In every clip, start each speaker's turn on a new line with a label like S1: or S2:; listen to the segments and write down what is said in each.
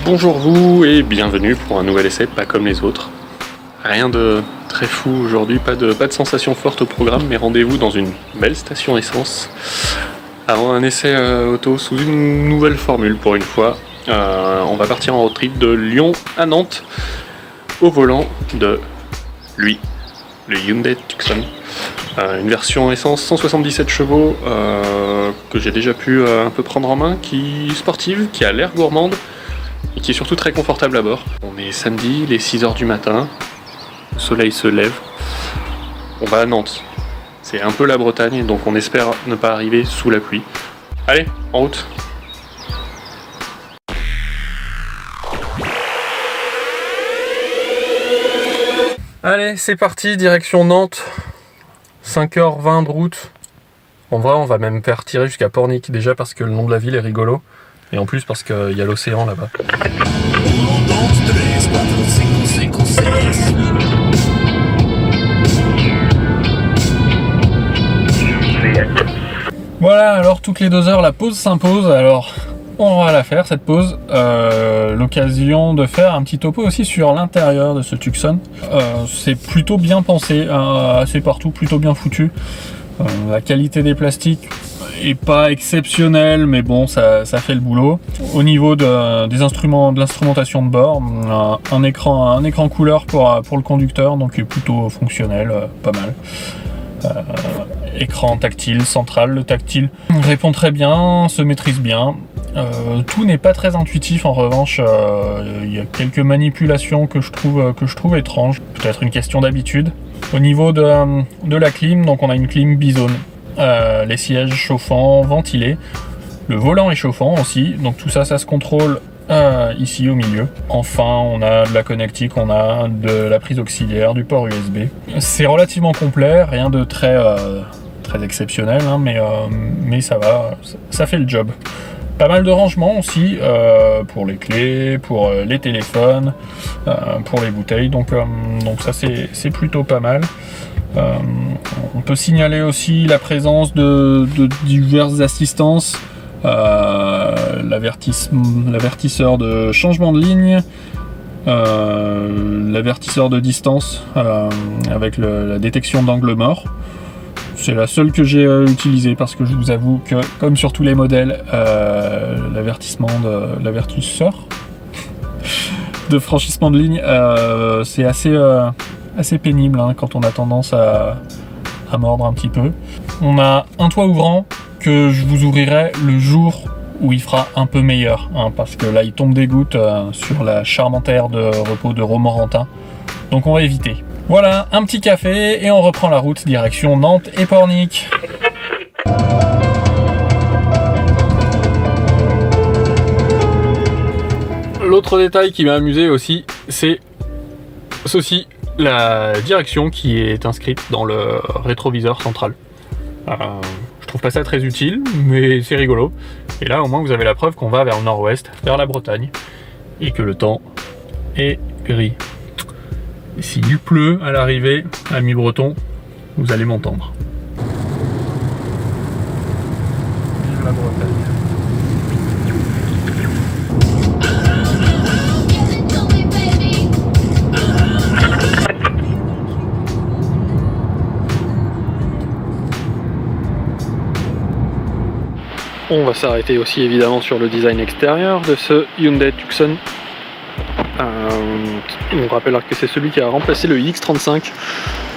S1: Bonjour vous et bienvenue pour un nouvel essai pas comme les autres. Rien de très fou aujourd'hui, pas de sensation forte au programme, mais rendez-vous dans une belle station essence avant un essai auto sous une nouvelle formule pour une fois. On va partir en road trip de Lyon à Nantes au volant de lui, le Hyundai Tucson. Une version essence 177 chevaux que j'ai déjà pu un peu prendre en main, qui est sportive, qui a l'air gourmande et qui est surtout très confortable à bord. On est samedi, il est 6h du matin, le soleil se lève, on va à Nantes. C'est un peu la Bretagne, donc on espère ne pas arriver sous la pluie. Allez, en route! Allez, c'est parti, direction Nantes. 5h20 de route. En vrai, on va même faire tirer jusqu'à Pornic, déjà parce que le nom de la ville est rigolo. Et en plus parce qu'il y a l'océan là-bas. Voilà, alors toutes les 2 heures la pause s'impose. Alors on va la faire cette pause. L'occasion de faire un petit topo aussi sur l'intérieur de ce Tucson. C'est plutôt bien pensé, assez partout, plutôt bien foutu. La qualité des plastiques est pas exceptionnelle, mais bon, ça fait le boulot. Au niveau des instruments, de l'instrumentation de bord, un écran couleur pour le conducteur, donc plutôt fonctionnel, pas mal. Écran tactile central, le tactile répond très bien, se maîtrise bien. Tout n'est pas très intuitif, en revanche, il y a quelques manipulations que je trouve étranges, peut-être une question d'habitude. Au niveau de la clim, donc on a une clim bizone, les sièges chauffants, ventilés, le volant est chauffant aussi, donc tout ça se contrôle ici au milieu. Enfin, on a de la connectique, on a de la prise auxiliaire, du port USB. C'est relativement complet, rien de très exceptionnel, hein, mais ça va, ça fait le job. Pas mal de rangements aussi, pour les clés, pour les téléphones, pour les bouteilles, donc ça c'est plutôt pas mal. On peut signaler aussi la présence de diverses assistances, l'avertisseur de changement de ligne, l'avertisseur de distance avec la détection d'angle mort. C'est la seule que j'ai utilisée parce que je vous avoue que, comme sur tous les modèles, l'avertisseur de franchissement de ligne, c'est assez pénible, hein, quand on a tendance à mordre un petit peu. On a un toit ouvrant que je vous ouvrirai le jour où il fera un peu meilleur, hein, parce que là il tombe des gouttes sur la charmante aire de repos de Romorantin, donc on va éviter. Voilà, un petit café et on reprend la route direction Nantes et Pornic. L'autre détail qui m'a amusé aussi, c'est ceci, la direction qui est inscrite dans le rétroviseur central. Je trouve pas ça très utile, mais c'est rigolo. Et là, au moins, vous avez la preuve qu'on va vers le nord-ouest, vers la Bretagne, et que le temps est gris. Et s'il pleut à l'arrivée, amis bretons, vous allez m'entendre. Vive la Bretagne. On va s'arrêter aussi évidemment sur le design extérieur de ce Hyundai Tucson. On rappellera que c'est celui qui a remplacé le iX35.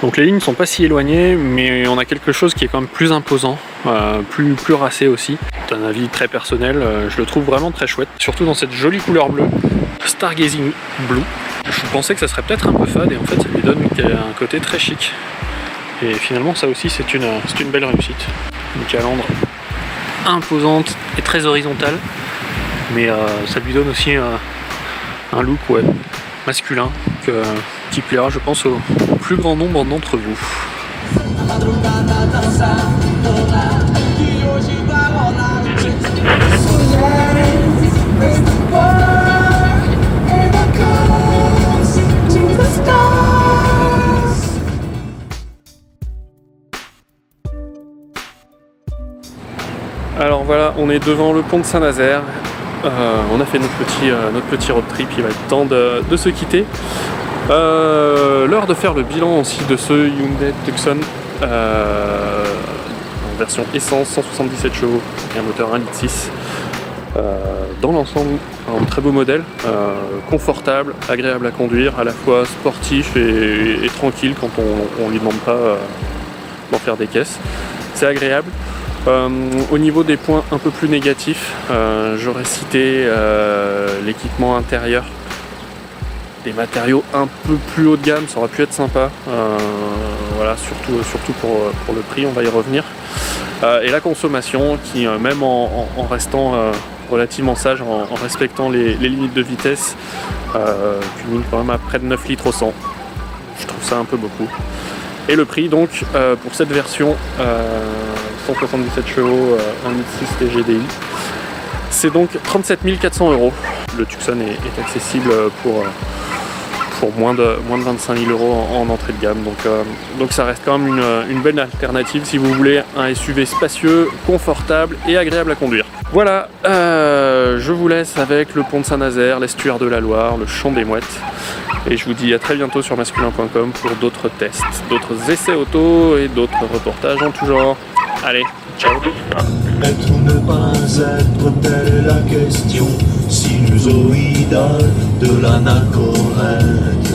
S1: Donc les lignes ne sont pas si éloignées, mais on a quelque chose qui est quand même plus imposant, plus racé aussi. C'est un avis très personnel, je le trouve vraiment très chouette, surtout dans cette jolie couleur bleue, Stargazing Blue. Je pensais que ça serait peut-être un peu fade et en fait ça lui donne un côté très chic. Et finalement ça aussi c'est une belle réussite. Une calandre imposante et très horizontale, mais ça lui donne aussi un look masculin qui plaira je pense au plus grand nombre d'entre vous. Alors voilà, on est devant le pont de Saint-Nazaire
S2: on a fait notre petit road trip, il va être temps de se quitter. L'heure de faire le bilan aussi de ce Hyundai Tucson en version essence, 177 chevaux et un moteur 1,6 litre. Dans l'ensemble, un très beau modèle, confortable, agréable à conduire, à la fois sportif et tranquille quand on ne lui demande pas d'en faire des caisses. C'est agréable. Au niveau des points un peu plus négatifs, j'aurais cité l'équipement intérieur, des matériaux un peu plus haut de gamme, ça aurait pu être sympa, voilà, surtout pour le prix, on va y revenir. Et la consommation qui, même en restant relativement sage, en respectant les limites de vitesse, culmine quand même à près de 9 litres au 100. Je trouve ça un peu beaucoup. Et le prix donc pour cette version 177 chevaux 1,6 litre TGDI, c'est donc 37 400 €. Le Tucson est accessible pour moins de 25 000 € en entrée de gamme, donc ça reste quand même une belle alternative si vous voulez un SUV spacieux, confortable et agréable à conduire. Voilà, je vous laisse avec le pont de Saint-Nazaire, l'estuaire de la Loire, le champ des Mouettes, et je vous dis à très bientôt sur masculin.com pour d'autres tests, d'autres essais auto et d'autres reportages en tout genre. Allez, ciao.
S3: Être ou ne pas être, telle est la question sinusoïdale de l'anachorète.